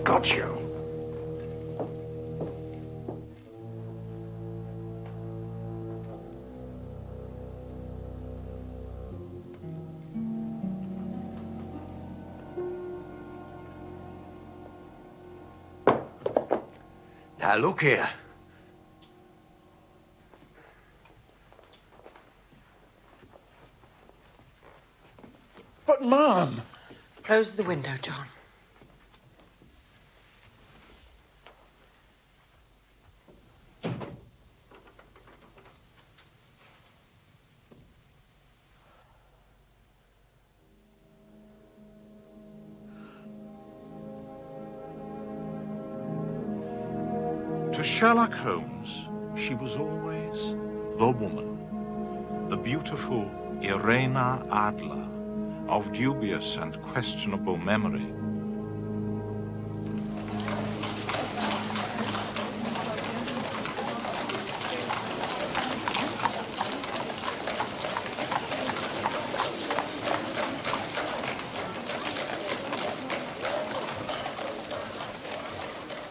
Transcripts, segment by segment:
Got you. Now, look here. But, Mom... Close the window, John. To Sherlock Holmes, she was always the woman, the beautiful Irena Adler, of dubious and questionable memory.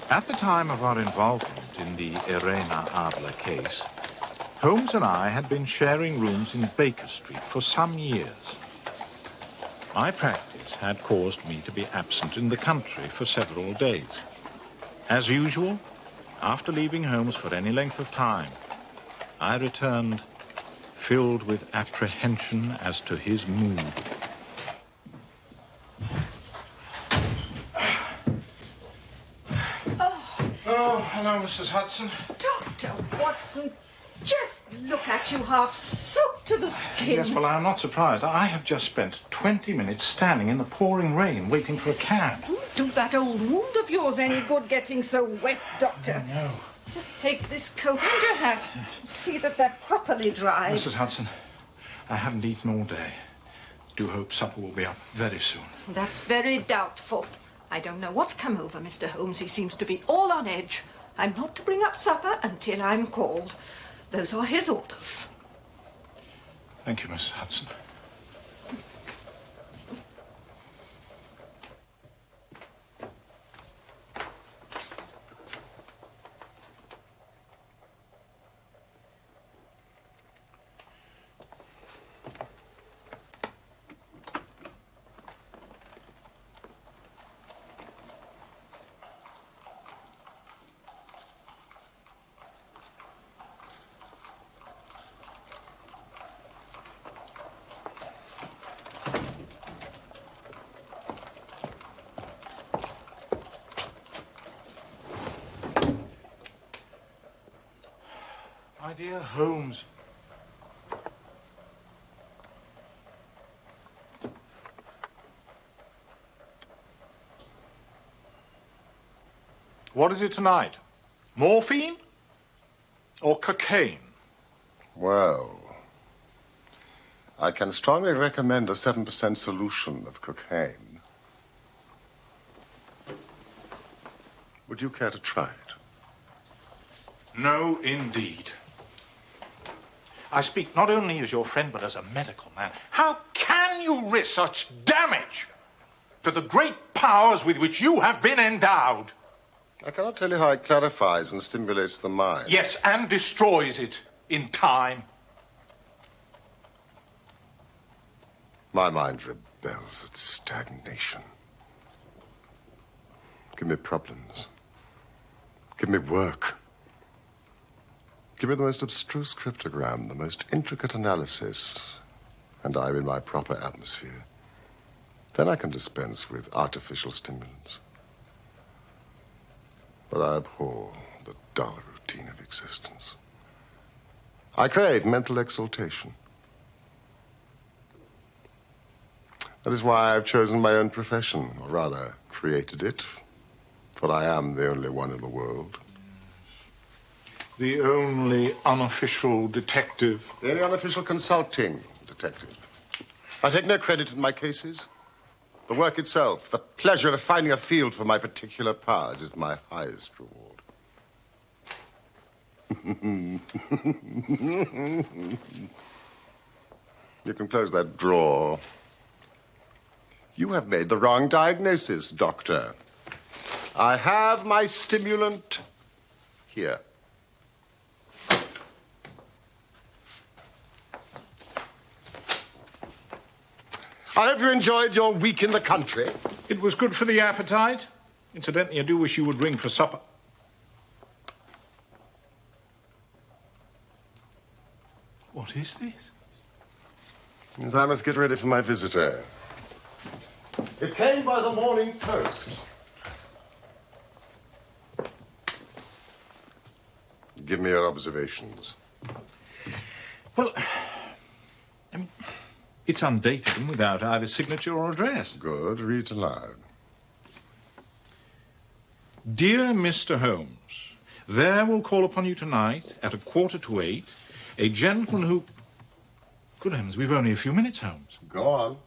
At the time of our involvement in the Irena Adler case, Holmes and I had been sharing rooms in Baker Street for some years. My practice had caused me to be absent in the country for several days. As usual, after leaving Holmes for any length of time, I returned filled with apprehension as to his mood. Oh, hello, Mrs. Hudson. Dr. Watson, just look at you, half soaked to the skin. Yes, well, I'm not surprised. I have just spent 20 minutes standing in the pouring rain waiting for a cab. Won't do that old wound of yours any good getting so wet, Doctor. Oh, no. Just take this coat and your hat. See that they're properly dry. Mrs. Hudson, I haven't eaten all day. Do hope supper will be up very soon. That's very doubtful. I don't know what's come over Mr. Holmes. He seems to be all on edge. I'm not to bring up supper until I'm called. Those are his orders. Thank you, Mrs. Hudson. My dear Holmes. What is it tonight? Morphine or cocaine? Well, I can strongly recommend a 7% solution of cocaine. Would you care to try it? No, indeed. I speak not only as your friend, but as a medical man. How can you risk such damage to the great powers with which you have been endowed? I cannot tell you how it clarifies and stimulates the mind. Yes, and destroys it in time. My mind rebels at stagnation. Give me problems. Give me work. Give me the most abstruse cryptogram, the most intricate analysis, and I'm in my proper atmosphere. Then I can dispense with artificial stimulants. But I abhor the dull routine of existence. I crave mental exaltation. That is why I've chosen my own profession, or rather, created it, for I am the only one in the world. The only unofficial detective. The only unofficial consulting detective. I take no credit in my cases. The work itself, the pleasure of finding a field for my particular powers, is my highest reward. You can close that drawer. You have made the wrong diagnosis, Doctor. I have my stimulant here. I hope you enjoyed your week in the country. It was good for the appetite. Incidentally, I do wish you would ring for supper. What is this? Yes, I must get ready for my visitor. It came by the morning post. Give me your observations. Well, I mean, it's undated and without either signature or address. Good. Read it aloud. Dear Mr. Holmes, there will call upon you tonight at 7:45 a gentleman who... Good heavens, we've only a few minutes, Holmes. Go on.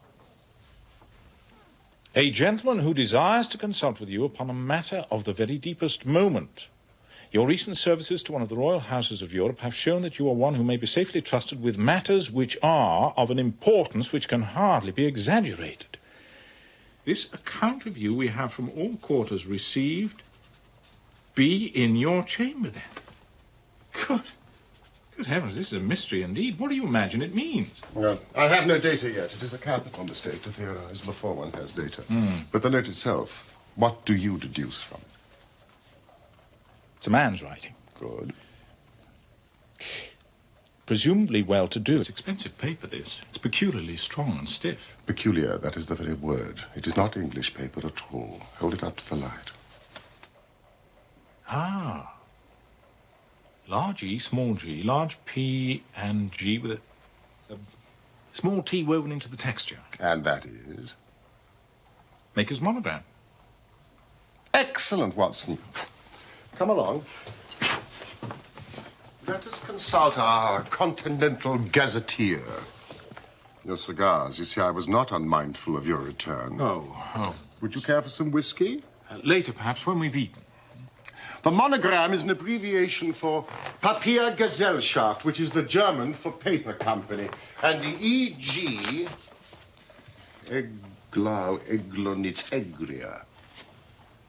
A gentleman who desires to consult with you upon a matter of the very deepest moment. Your recent services to one of the royal houses of Europe have shown that you are one who may be safely trusted with matters which are of an importance which can hardly be exaggerated. This account of you we have from all quarters received. Be in your chamber, then. Good heavens, this is a mystery indeed. What do you imagine it means? No, I have no data yet. It is a capital mistake to theorize before one has data. But the note itself, what do you deduce from it? It's a man's writing. Good. Presumably well-to-do. It's expensive paper, this. It's peculiarly strong and stiff. Peculiar, that is the very word. It is not English paper at all. Hold it up to the light. Ah. Large E, small g, large P and G with a small T woven into the texture. And that is? Maker's monogram. Excellent, Watson. Come along. Let us consult our continental gazetteer. Your cigars. You see, I was not unmindful of your return. Oh. Would you care for some whiskey? Later, perhaps, when we've eaten. The monogram is an abbreviation for Papiergesellschaft, which is the German for paper company. And the E.G. Eglonitz, Egria.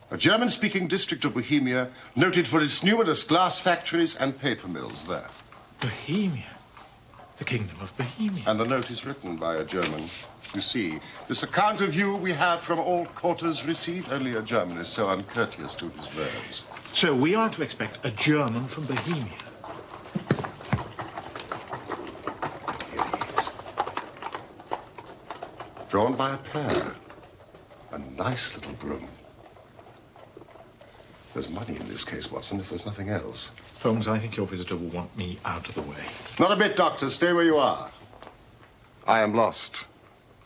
A German-speaking district of Bohemia, noted for its numerous glass factories and paper mills there. Bohemia. The Kingdom of Bohemia. And the note is written by a German. You see, this account of you we have from all quarters received. Only a German is so uncourteous to his verbs. So we are to expect a German from Bohemia. Here he is. Drawn by a pair. A nice little broom. There's money in this case, Watson, if there's nothing else. Holmes, I think your visitor will want me out of the way. Not a bit, Doctor. Stay where you are. I am lost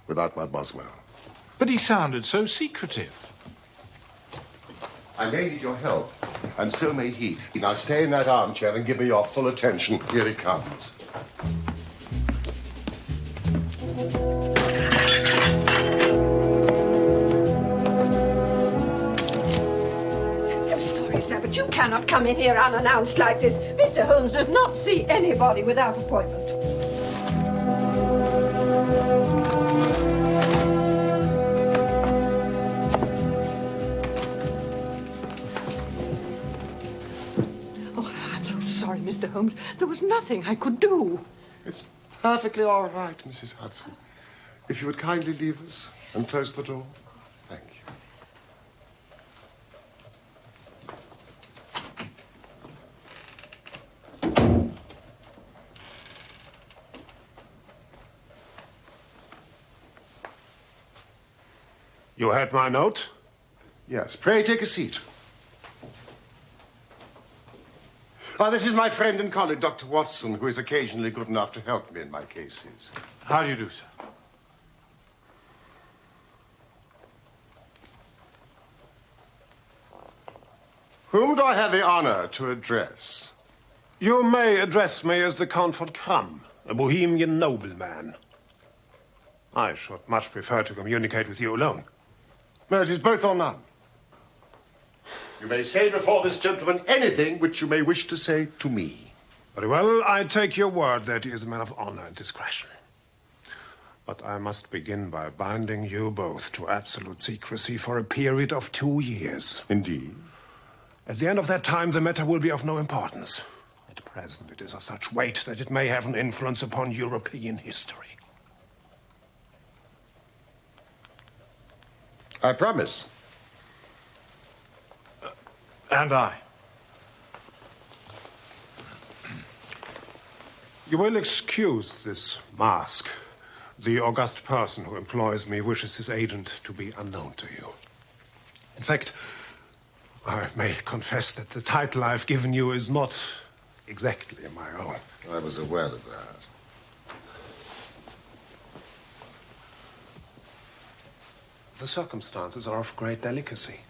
without my Boswell. But he sounded so secretive. I may need your help, and so may he. Now stay in that armchair and give me your full attention. Here he comes. I'm sorry, sir, but you cannot come in here unannounced like this. Mr. Holmes does not see anybody without appointment. sorry, Mr. Holmes. There was nothing I could do. It's perfectly all right, Mrs. Hudson. If you would kindly leave us and close the door. Thank you. You had my note? Yes, pray take a seat. This is my friend and colleague, Dr. Watson, who is occasionally good enough to help me in my cases. How do you do, sir? Whom do I have the honor to address? You may address me as the Count von Kram, a Bohemian nobleman. I should much prefer to communicate with you alone. No, it is both or none. You may say before this gentleman anything which you may wish to say to me. Very well, I take your word that he is a man of honor and discretion. But I must begin by binding you both to absolute secrecy for a period of 2 years. Indeed. At the end of that time, the matter will be of no importance. At present, it is of such weight that it may have an influence upon European history. I promise. And I. You will excuse this mask. The august person who employs me wishes his agent to be unknown to you. In fact, I may confess that the title I've given you is not exactly my own. I was aware of that. The circumstances are of great delicacy.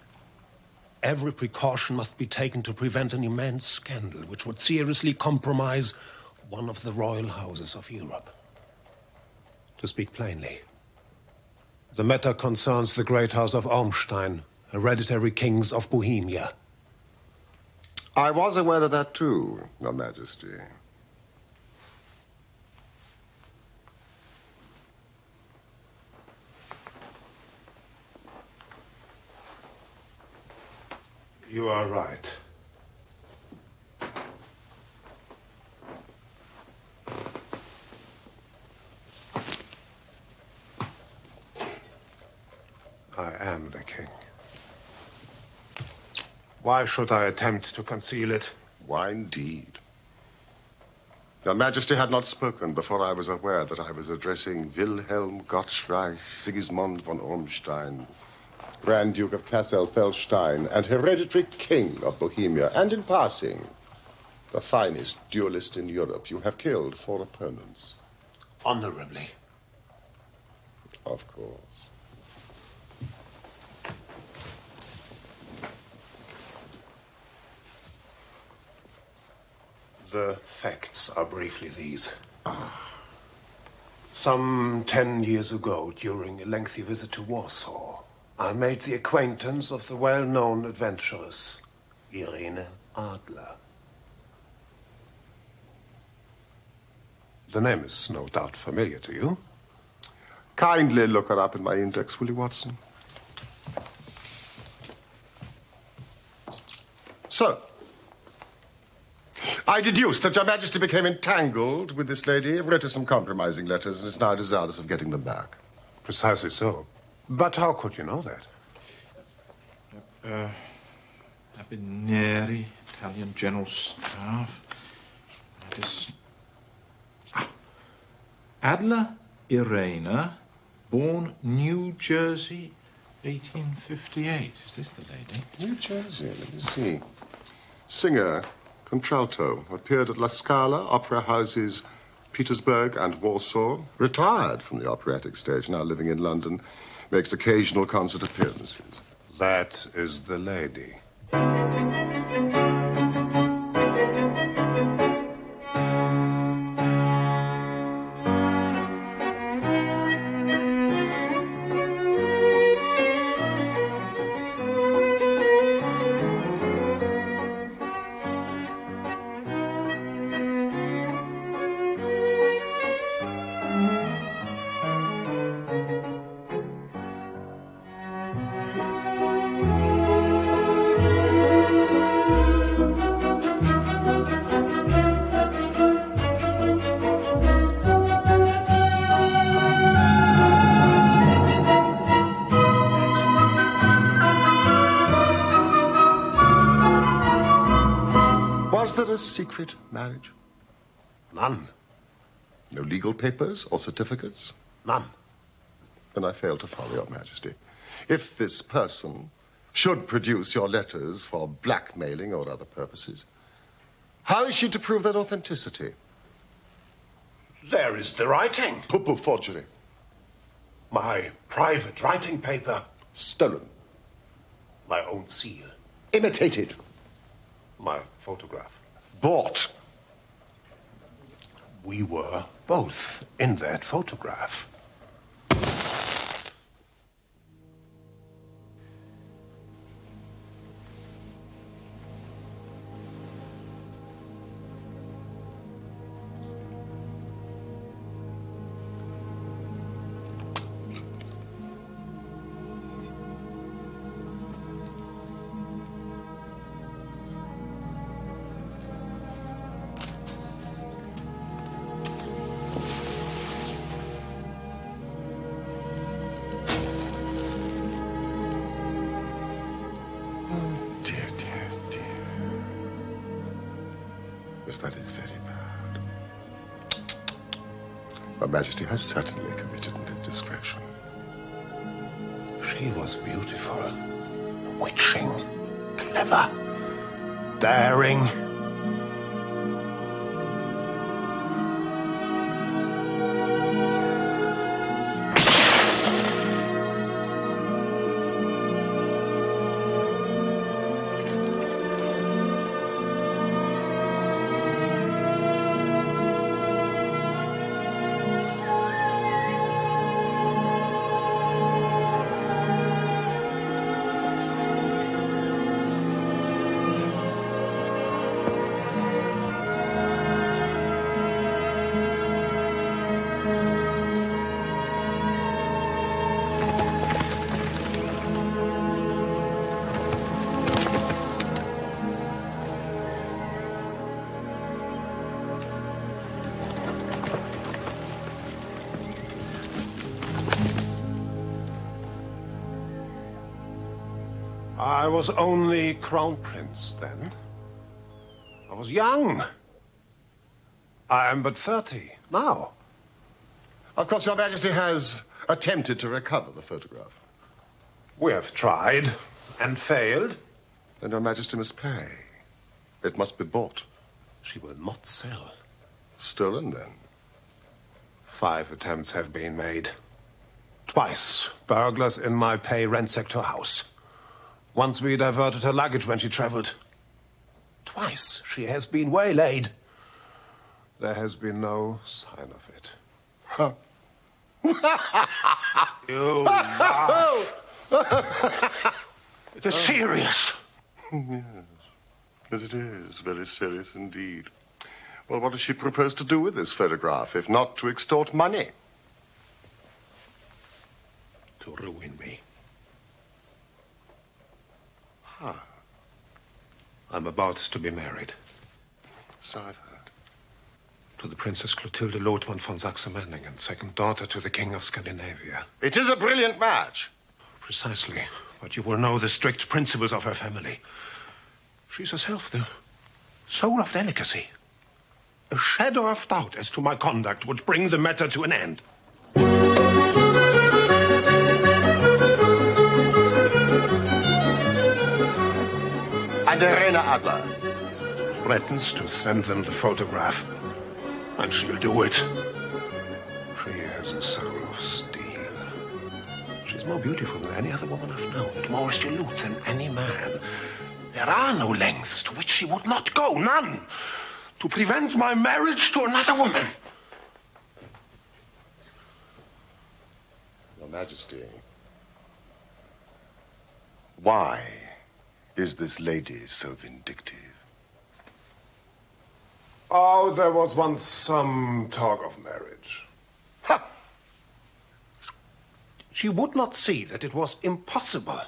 Every precaution must be taken to prevent an immense scandal which would seriously compromise one of the royal houses of Europe. To speak plainly, the matter concerns the great house of Ormstein, hereditary kings of Bohemia. I was aware of that too, Your Majesty. You are right. I am the king. Why should I attempt to conceal it? Why indeed? Your Majesty had not spoken before I was aware that I was addressing Wilhelm Gottschalk Sigismund von Ormstein, Grand Duke of Kassel-Felstein and hereditary king of Bohemia, and in passing, the finest duelist in Europe. You have killed 4 opponents. Honorably. Of course. The facts are briefly these. Some 10 years ago, during a lengthy visit to Warsaw, I made the acquaintance of the well-known adventuress, Irene Adler. The name is no doubt familiar to you. Kindly look her up in my index, will you, Watson? So, I deduce that Your Majesty became entangled with this lady, wrote her some compromising letters, and is now desirous of getting them back. Precisely so. But how could you know that? Abineri, Italian General Staff. Adler Irena, born New Jersey, 1858. Is this the lady? New Jersey, let me see. Singer, contralto, appeared at La Scala, opera houses Petersburg and Warsaw. Retired from the operatic stage, now living in London. Makes occasional concert appearances. That is the lady. Was there a secret marriage? None. No legal papers or certificates? None. Then I fail to follow, Your Majesty. If this person should produce your letters for blackmailing or other purposes, how is she to prove their authenticity? There is the writing. Poo-poo forgery. My private writing paper. Stolen. My own seal. Imitated. My photograph. Bought. We were both in that photograph. Yes, that is very bad. Her Majesty has certainly committed an indiscretion. She was beautiful, bewitching, clever, daring. I was only Crown Prince then. I was young. I am but 30 now. Of course, Your Majesty has attempted to recover the photograph. We have tried and failed. Then Your Majesty must pay. It must be bought. She will not sell. Stolen, then? 5 attempts have been made. Twice, burglars in my pay ransacked her house. Once we diverted her luggage when she traveled. Twice she has been waylaid. There has been no sign of it. Huh. You laugh. It is serious. Yes. Yes, it is. Very serious indeed. Well, what does she propose to do with this photograph, if not to extort money? To ruin me. Huh. I'm about to be married. So I've heard. To the Princess Clotilde Lothman von Saxe-Meiningen, second daughter to the King of Scandinavia. It is a brilliant match. Precisely. But you will know the strict principles of her family. She's herself the soul of delicacy. A shadow of doubt as to my conduct would bring the matter to an end. And Irena Adler Threatens to send them the photograph. And she'll do it. She has a soul of steel. She's more beautiful than any other woman I've known, more resolute than any man. There are no lengths to which she would not go, none, to prevent my marriage to another woman. Your Majesty, why is this lady so vindictive? Oh, there was once some talk of marriage. Ha! She would not see that it was impossible.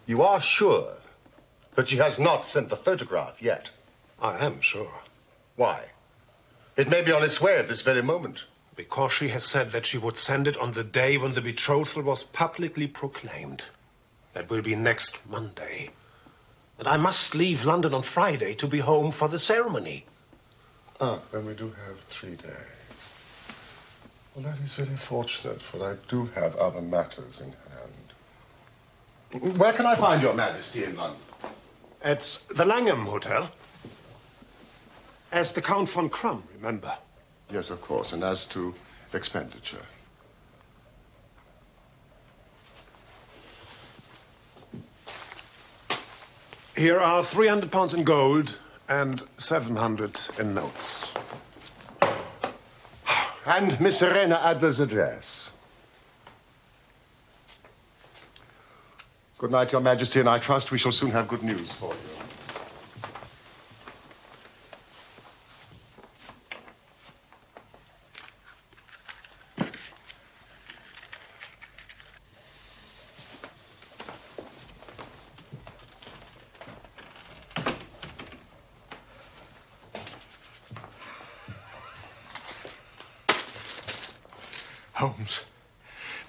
You are sure that she has not sent the photograph yet? I am sure. Why? It may be on its way at this very moment. Because she has said that she would send it on the day when the betrothal was publicly proclaimed. That will be next Monday. And I must leave London on Friday to be home for the ceremony. Ah, then we do have 3 days. Well, that is very fortunate, for I do have other matters in hand. Where can I find your Majesty in London? It's the Langham Hotel. As the Count von Krumm, remember? Yes, of course. And as to expenditure? Here are £300 in gold and 700 in notes. And Miss Irena Adler's address. Good night, Your Majesty, and I trust we shall soon have good news for you. Holmes,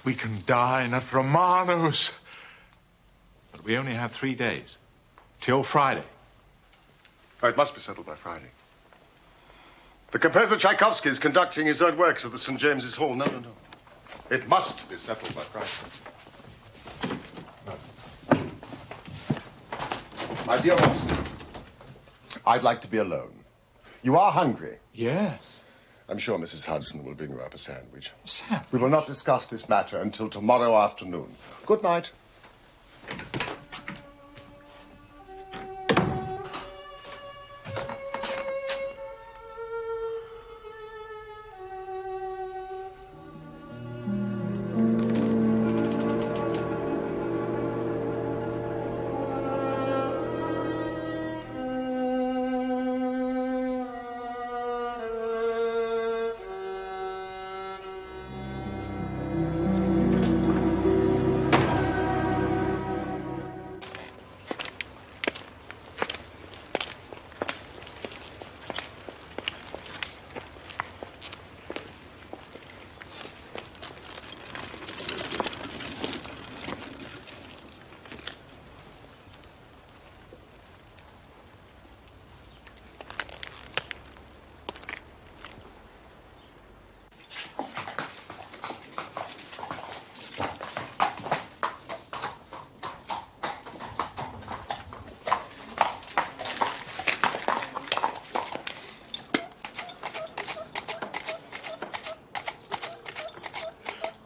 we can dine at Romano's. But we only have 3 days. Till Friday. Oh, it must be settled by Friday. The composer Tchaikovsky is conducting his own works at the St. James's Hall. No, no, no. It must be settled by Friday. No. My dear Watson, I'd like to be alone. You are hungry. Yes. I'm sure Mrs. Hudson will bring you up a sandwich. Sandwich? We will not discuss this matter until tomorrow afternoon. Good night.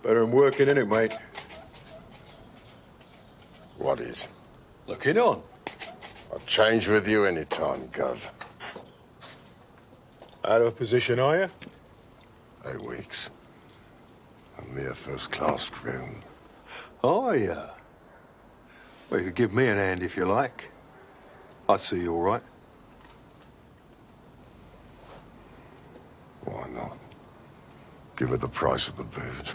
Better than working, innit, mate? What is? Looking on. I'll change with you any time, Gov. Out of position, are you? 8 weeks. A mere first-class groom. Are you? Well, you could give me an hand if you like. I'd see you all right. Why not? Give her the price of the booze.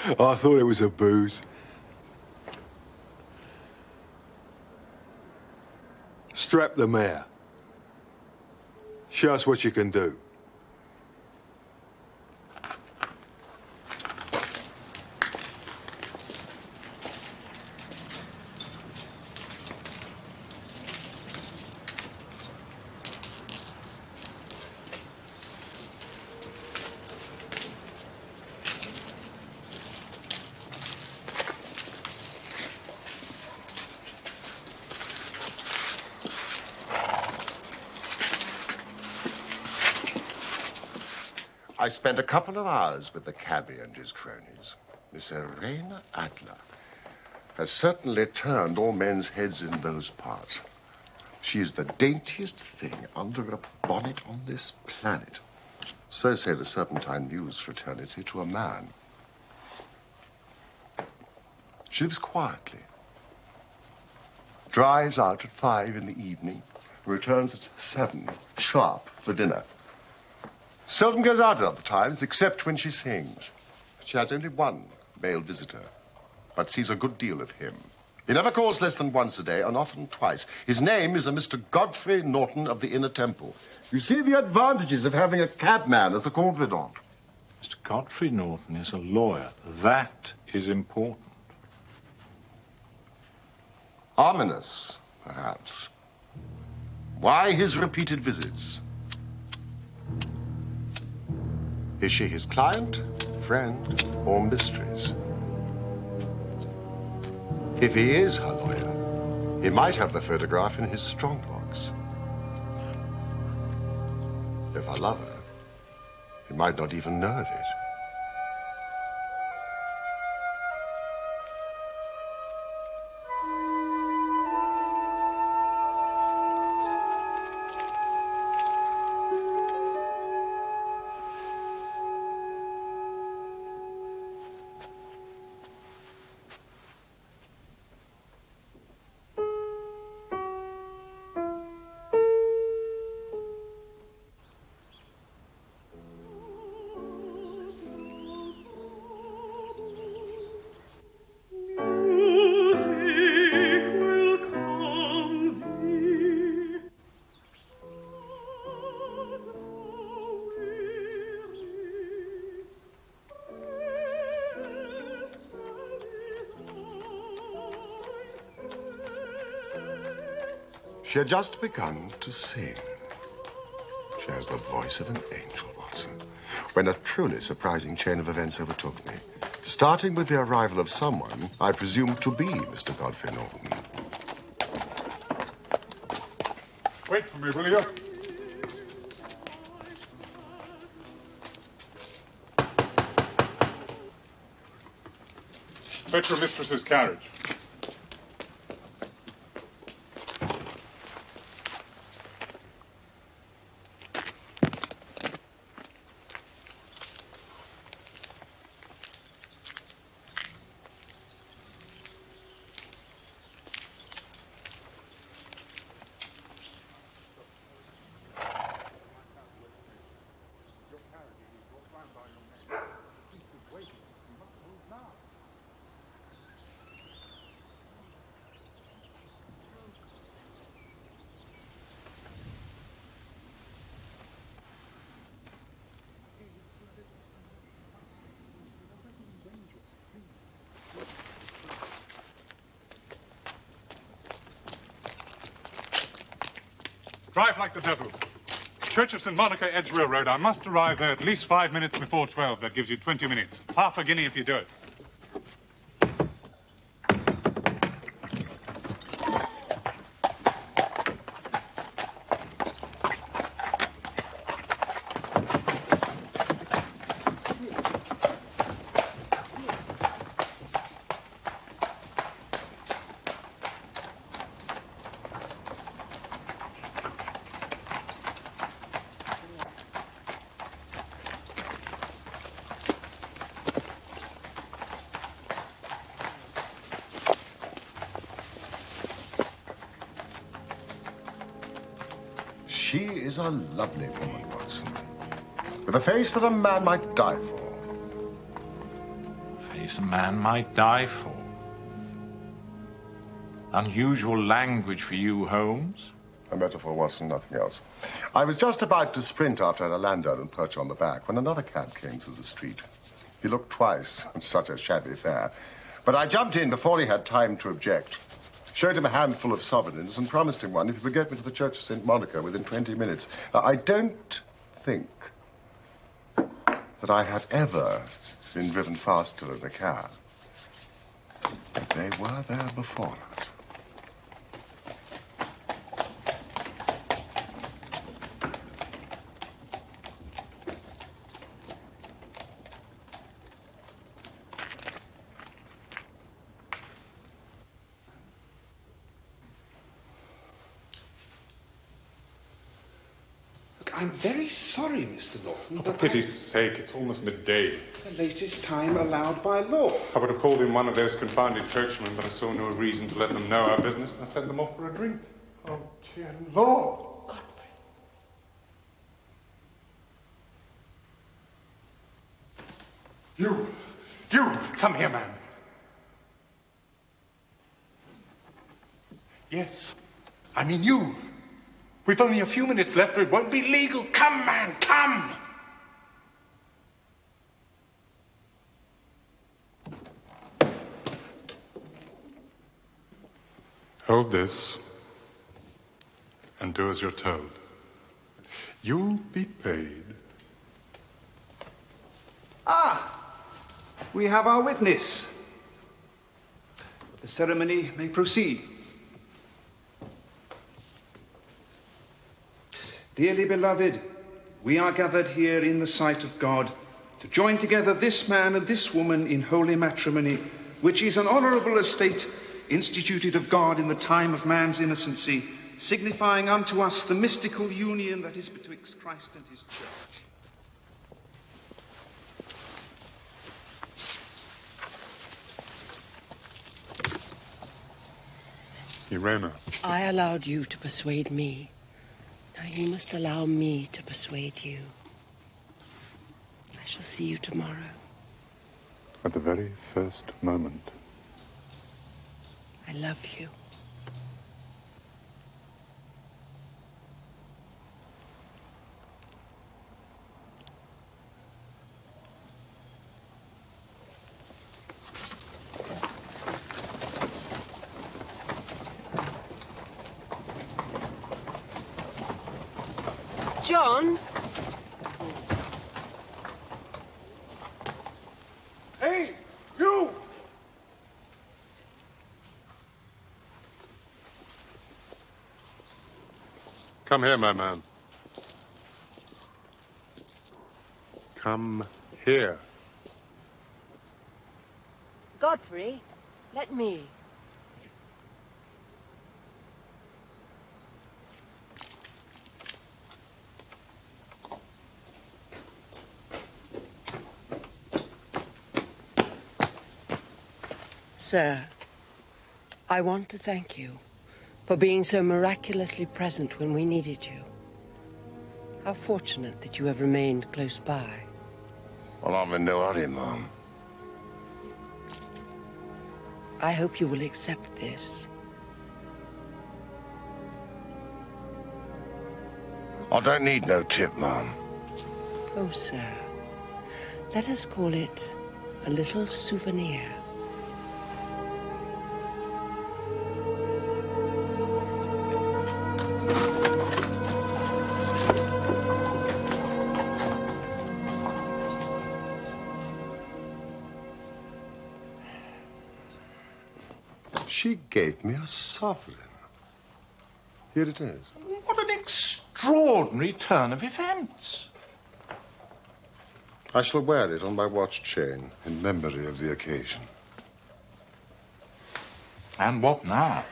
I thought it was a booze. Strap the mare. Show us what you can do. I spent a couple of hours with the cabbie and his cronies. Miss Irena Adler has certainly turned all men's heads in those parts. She is the daintiest thing under a bonnet on this planet. So say the Serpentine News fraternity to a man. She lives quietly. Drives out at 5 in the evening, returns at 7, sharp, for dinner. Seldom goes out at other times, except when she sings. She has only one male visitor, but sees a good deal of him. He never calls less than once a day, and often twice. His name is a Mr. Godfrey Norton of the Inner Temple. You see the advantages of having a cabman as a confidant. Mr. Godfrey Norton is a lawyer. That is important. Ominous, perhaps. Why his repeated visits? Is she his client, friend, or mistress? If he is her lawyer, he might have the photograph in his strongbox. If I love her, he might not even know of it. She had just begun to sing. She has the voice of an angel, Watson, when a truly surprising chain of events overtook me, starting with the arrival of someone I presumed to be Mr. Godfrey Norton. Wait for me, will you? Fetch your mistress's carriage. Drive like the devil. Church of St. Monica, Edge Railroad. I must arrive there at least 5 minutes before 12. That gives you 20 minutes. Half a guinea if you do it. She is a lovely woman, Watson, with a face that a man might die for. Face a man might die for. Unusual language for you, Holmes. A metaphor, Watson, nothing else. I was just about to sprint after a landau and perch on the back when another cab came through the street. He looked twice, such a shabby fare. But I jumped in before he had time to object. Showed him a handful of sovereigns and promised him one if he would get me to the Church of St. Monica within 20 minutes. I don't think that I had ever been driven faster in a cab. But they were there before us. I'm very sorry, Mr. Norton. For pity's sake, it's almost midday. The latest time allowed by law. I would have called in one of those confounded churchmen, but I saw no reason to let them know our business, and I sent them off for a drink. Oh, dear Lord. Godfrey. You! Come here, man. Yes. I mean you. We've only a few minutes left, or it won't be legal. Come, man, come! Hold this, and do as you're told. You'll be paid. Ah, we have our witness. The ceremony may proceed. Dearly beloved, we are gathered here in the sight of God to join together this man and this woman in holy matrimony, which is an honourable estate instituted of God in the time of man's innocency, signifying unto us the mystical union that is betwixt Christ and his church. Irena. I allowed you to persuade me. Now you must allow me to persuade you. I shall see you tomorrow. At the very first moment. I love you. John? Hey, you! Come here, my man. Come here. Godfrey, let me. Sir, I want to thank you for being so miraculously present when we needed you. How fortunate that you have remained close by. Well, I'm in no hurry, Mom. I hope you will accept this. I don't need no tip, Mom. Oh, sir, let us call it a little souvenir. She gave me a sovereign. Here it is. What an extraordinary turn of events. I shall wear it on my watch chain in memory of the occasion. And what now?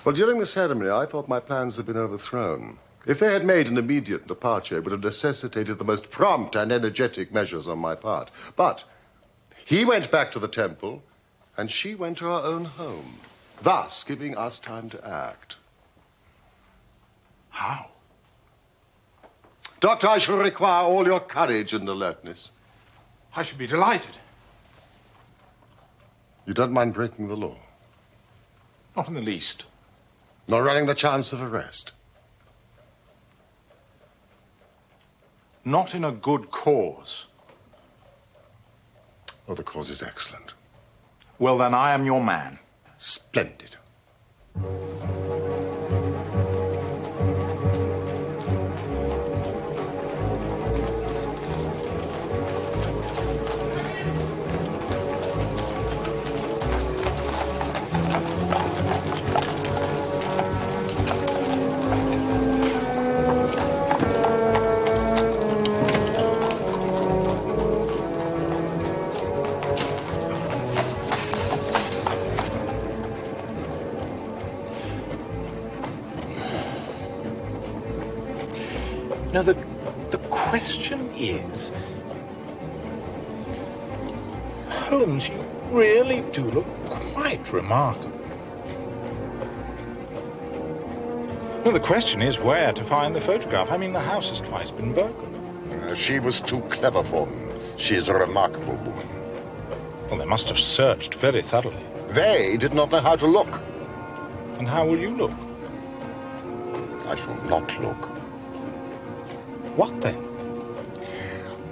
Well, during the ceremony, I thought my plans had been overthrown. If they had made an immediate departure, it would have necessitated the most prompt and energetic measures on my part. But he went back to the temple, and she went to her own home, thus giving us time to act. How? Doctor, I shall require all your courage and alertness. I should be delighted. You don't mind breaking the law? Not in the least. Nor running the chance of arrest? Not in a good cause. Oh, the cause is excellent. Well, then I am your man. Splendid. Now, the question is, Holmes, you really do look quite remarkable. No, the question is where to find the photograph. I mean, the house has twice been burgled. She was too clever for them. She is a remarkable woman. Well, they must have searched very thoroughly. They did not know how to look. And how will you look? I shall not look. What then?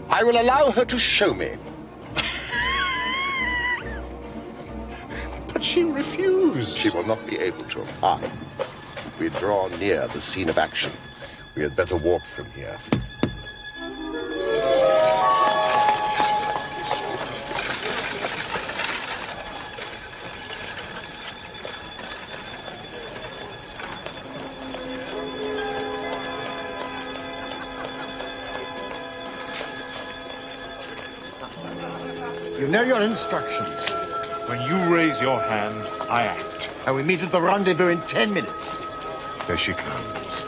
I will allow her to show me. But she refused. She will not be able to. We draw near the scene of action. We had better walk from here. You know your instructions. When you raise your hand, I act. And we meet at the rendezvous in 10 minutes. There she comes.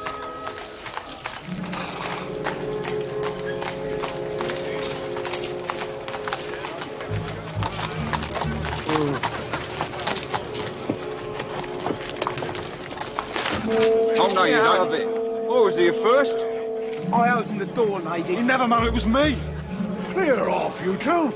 Oh, no, you don't have it. I was here first. I opened the door, lady. You never know it was me. Clear off, you two.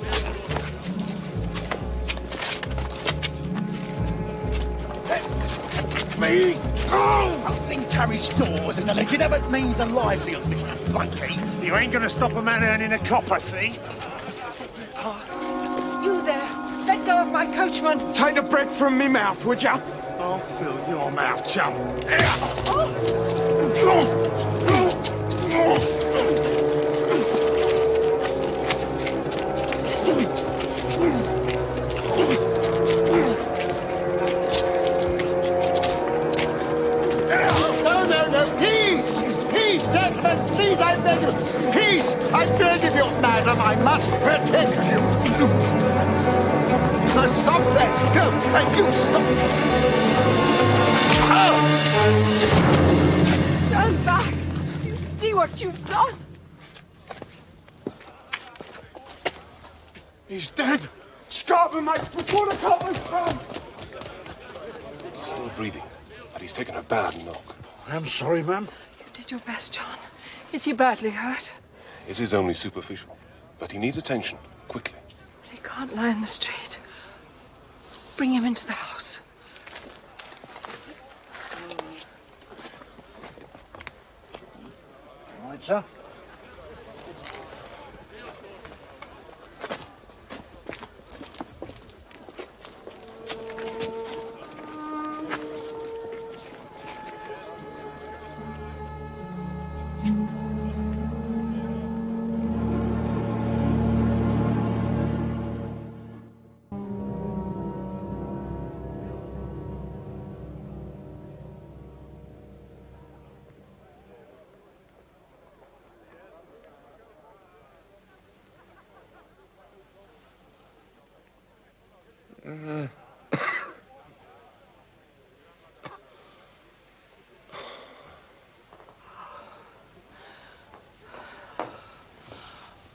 Me? Oh, nothing carries doors is a legitimate means of livelihood, Mr. Funky. You ain't gonna stop a man earning a copper, see? Pass. You there. Let go of my coachman. Take the bread from me mouth, would ya? I'll fill your mouth, chum. No, peace! Peace, gentlemen, please, I beg you. Peace! I beg of you, madam, I must protect you. So stop that, go, and you stop. Stand back. You see what you've done. He's dead. Scarper, mate, before the coppers come. He's still breathing, but he's taken a bad knock. I'm sorry, ma'am. You did your best, John. Is he badly hurt? It is only superficial, but he needs attention, quickly. He can't lie in the street. Bring him into the house. All right, sir.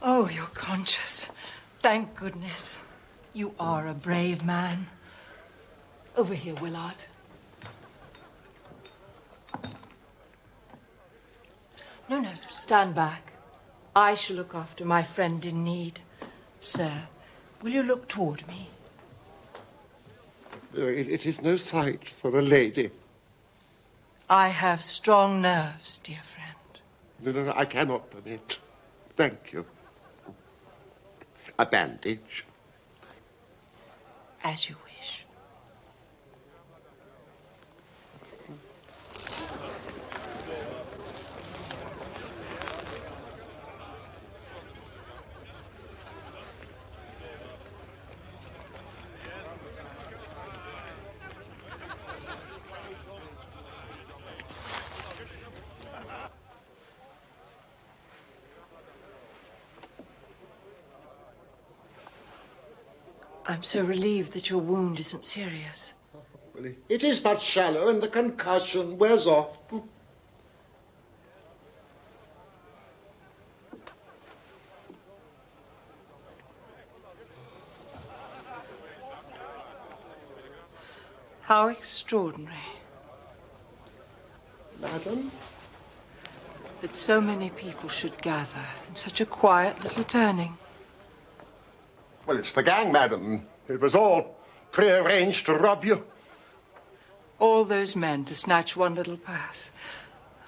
Oh, you're conscious. Thank goodness. You are a brave man. Over here, Willard. No, stand back. I shall look after my friend in need. Sir, will you look toward me? It is no sight for a lady. I have strong nerves, dear friend. No, I cannot permit. Thank you. A bandage. As you wish. I'm so relieved that your wound isn't serious. Well, it is but shallow, and the concussion wears off. How extraordinary. Madam? That so many people should gather in such a quiet little turning. Well, it's the gang, madam. It was all prearranged to rob you. All those men to snatch one little purse.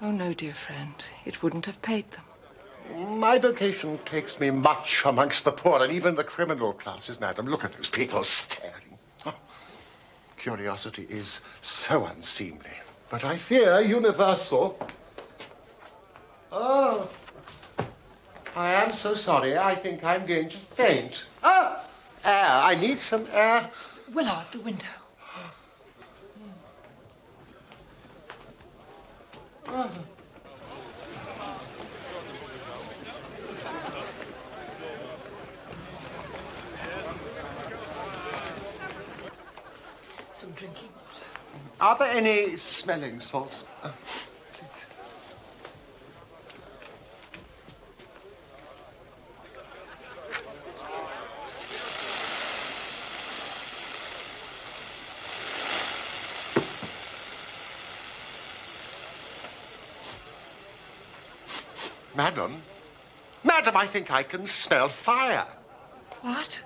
Oh, no, dear friend. It wouldn't have paid them. My vocation takes me much amongst the poor and even the criminal classes, madam. Look at those people staring. Oh, curiosity is so unseemly, but I fear universal. Oh, I am so sorry. I think I'm going to faint. Ah, air. I need some air. Willard, the window. Oh. Some drinking water. Are there any smelling salts? Madam? Madam, I think I can smell fire. What?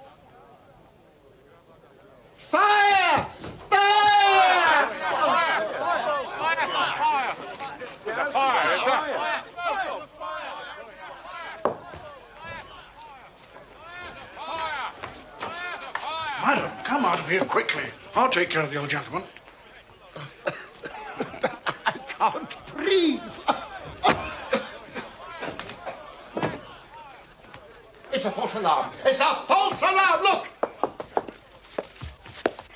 Fire! Fire! Madam, come out of here quickly. I'll take care of the old gentleman. I can't breathe. It's a false alarm. It's a false alarm. Look.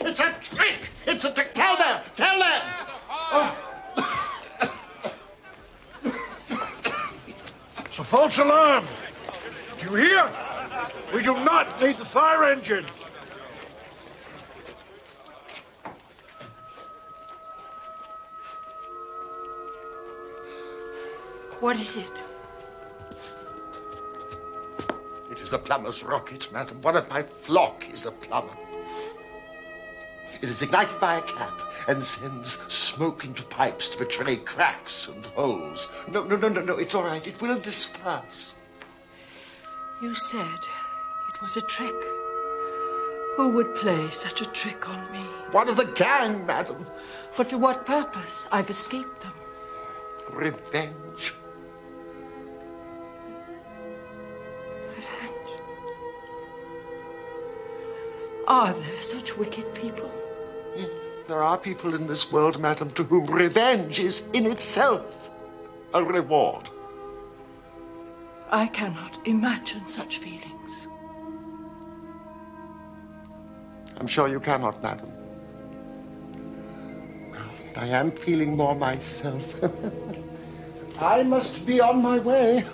It's a trick. It's a trick. Tell them. Tell them. It's a false alarm. Do you hear? We do not need the fire engine. What is it? It is a plumber's rocket, madam. One of my flock is a plumber. It is ignited by a cap and sends smoke into pipes to betray cracks and holes. No, it's all right. It will disperse. You said it was a trick. Who would play such a trick on me? One of the gang, madam. But to what purpose? I've escaped them. Revenge. Are there such wicked people? There are people in this world, madam, to whom revenge is in itself a reward. I cannot imagine such feelings. I'm sure you cannot, madam. I am feeling more myself. I must be on my way.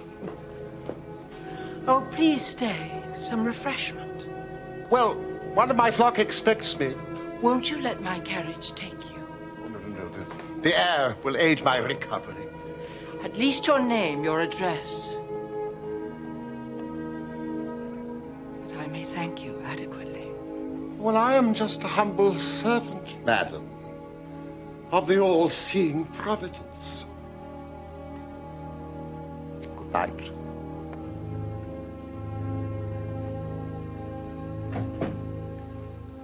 Oh, please stay. Some refreshment. Well, one of my flock expects me. Won't you let my carriage take you? Oh, no. The air will aid my recovery. At least your name, your address. That I may thank you adequately. Well, I am just a humble servant, madam, of the all-seeing Providence. Good night.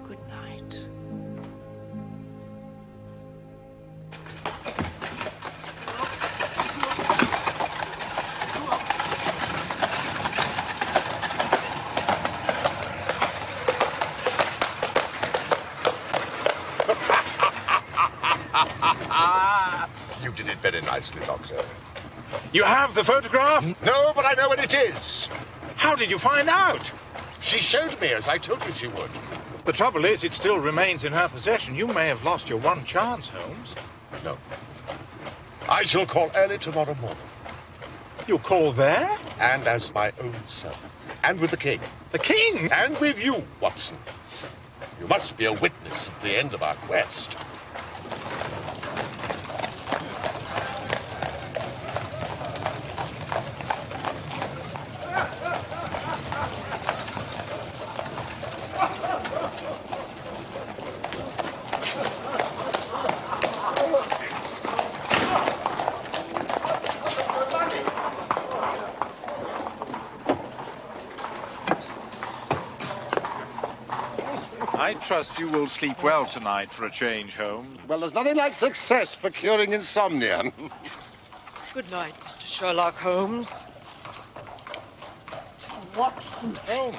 Good night. You did it very nicely, Doctor. You have the photograph? No, but I know what it is. How did you find out? She showed me, as I told you she would. The trouble is, it still remains in her possession. You may have lost your one chance, Holmes. No. I shall call early tomorrow morning. You'll call there? And as my own self. And with the king. The king? And with you, Watson. You must be a witness at the end of our quest. I I trust you will sleep well tonight for a change, Holmes. Well, there's nothing like success for curing insomnia. Good night, Mr. Sherlock Holmes. Watson. Holmes.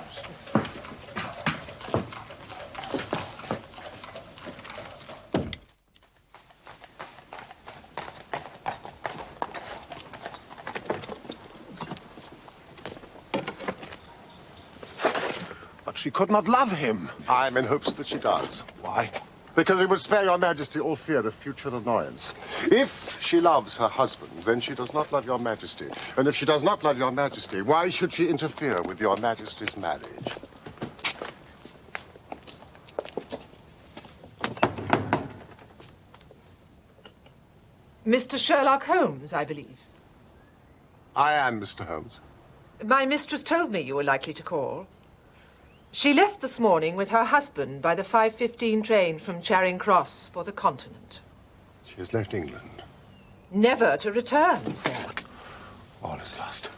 But she could not love him. I'm in hopes that she does. Why? Because it would spare your majesty all fear of future annoyance. If she loves her husband, then she does not love your majesty. And if she does not love your majesty, why should she interfere with your majesty's marriage? Mr. Sherlock Holmes, I believe. I am Mr. Holmes. My mistress told me you were likely to call. She left this morning with her husband by the 5:15 train from Charing Cross for the continent. She has left England. Never to return, sir. All is lost.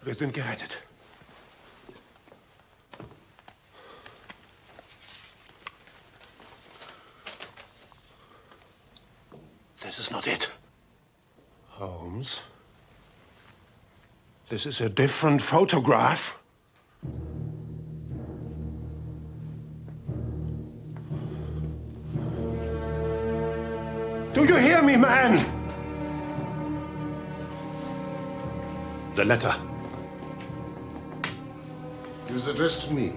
Wir sind gerettet. This is not it. Holmes. This is a different photograph. Do you hear me, man? The letter. It is addressed to me.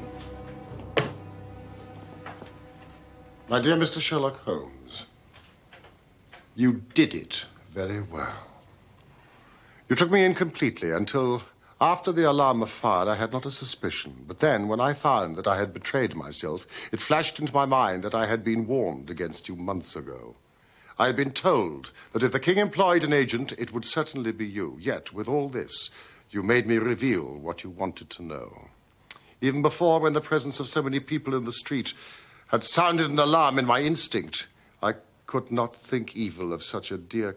My dear Mr. Sherlock Holmes, you did it very well. You took me in completely until after the alarm of fire I had not a suspicion. But then, when I found that I had betrayed myself, it flashed into my mind that I had been warned against you months ago. I had been told that if the king employed an agent, it would certainly be you. Yet, with all this, you made me reveal what you wanted to know. Even before, when the presence of so many people in the street had sounded an alarm in my instinct, I could not think evil of such a dear,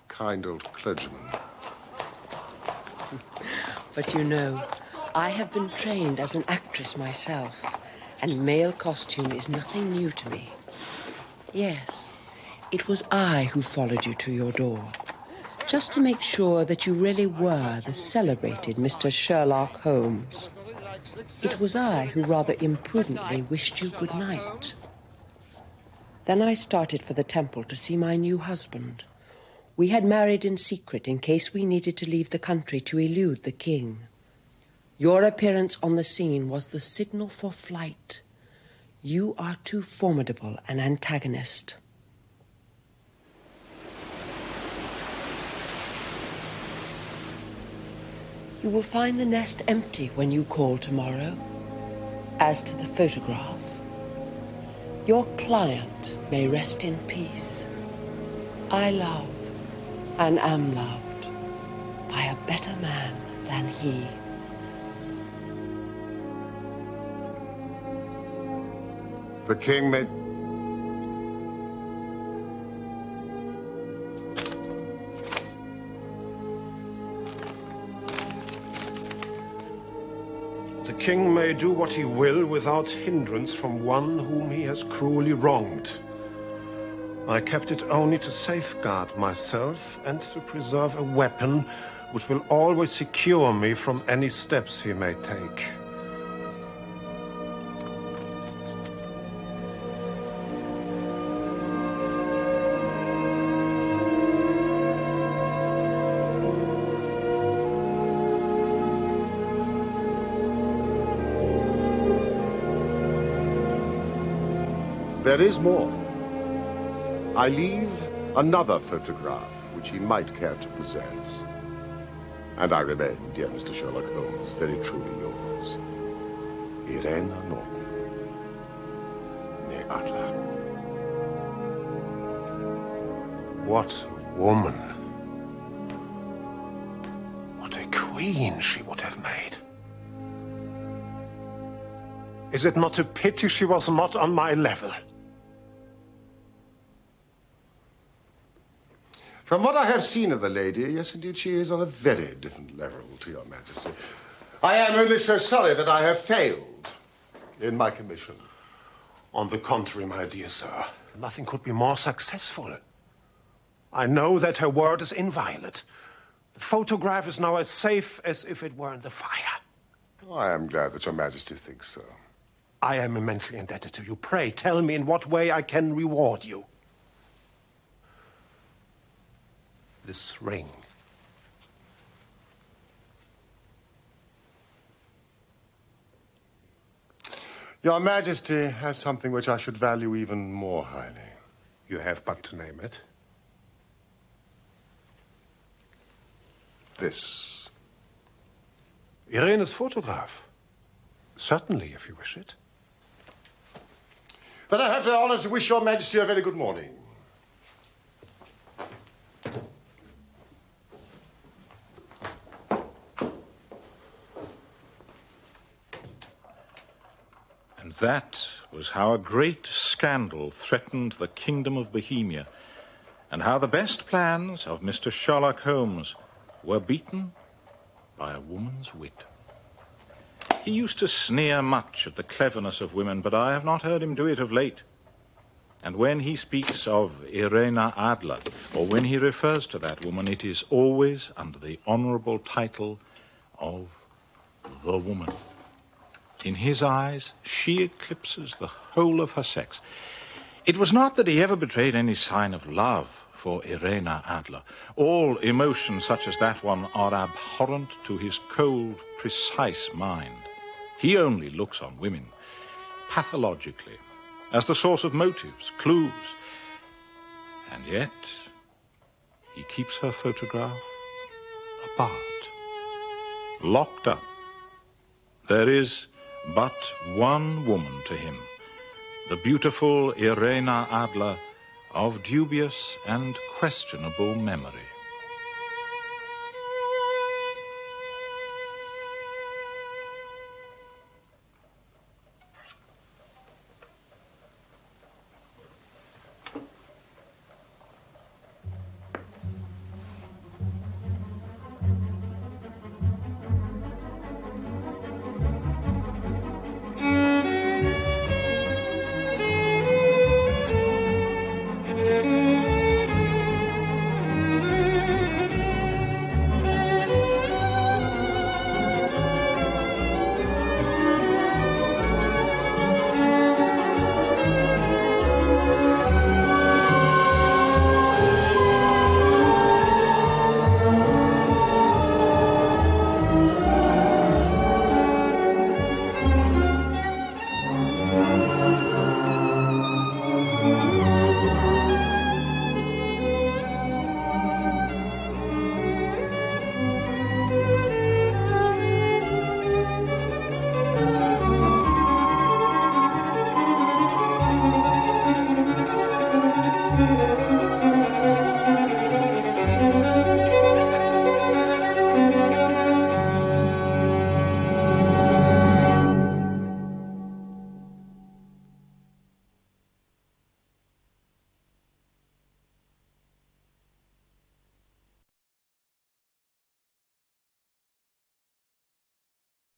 kind old clergyman. But you know, I have been trained as an actress myself, and male costume is nothing new to me. Yes, it was I who followed you to your door, just to make sure that you really were the celebrated Mr. Sherlock Holmes. It was I who rather imprudently wished you good night. Then I started for the temple to see my new husband. We had married in secret in case we needed to leave the country to elude the king. Your appearance on the scene was the signal for flight. You are too formidable an antagonist. You will find the nest empty when you call tomorrow. As to the photograph, your client may rest in peace. I love and am loved by a better man than he. The king may... The king may do what he will without hindrance from one whom he has cruelly wronged. I kept it only to safeguard myself and to preserve a weapon which will always secure me from any steps he may take. There is more. I leave another photograph which he might care to possess. And I remain, dear Mr. Sherlock Holmes, very truly yours. Irena Norton, née Adler. What a woman. What a queen she would have made. Is it not a pity she was not on my level? From what I have seen of the lady, yes, indeed, she is on a very different level to your majesty. I am only so sorry that I have failed in my commission. On the contrary, my dear sir, nothing could be more successful. I know that her word is inviolate. The photograph is now as safe as if it were in the fire. Oh, I am glad that your majesty thinks so. I am immensely indebted to you. Pray, tell me in what way I can reward you. This ring. Your majesty has something which I should value even more highly. You have but to name it. This. Irene's photograph. Certainly, if you wish it. Then I have the honor to wish your majesty a very good morning. And that was how a great scandal threatened the kingdom of Bohemia, and how the best plans of Mr. Sherlock Holmes were beaten by a woman's wit. He used to sneer much at the cleverness of women, but I have not heard him do it of late. And when he speaks of Irena Adler, or when he refers to that woman, it is always under the honorable title of the woman. In his eyes, she eclipses the whole of her sex. It was not that he ever betrayed any sign of love for Irena Adler. All emotions such as that one are abhorrent to his cold, precise mind. He only looks on women pathologically, as the source of motives, clues. And yet, he keeps her photograph apart, locked up. There is but one woman to him, the beautiful Irena Adler of dubious and questionable memory.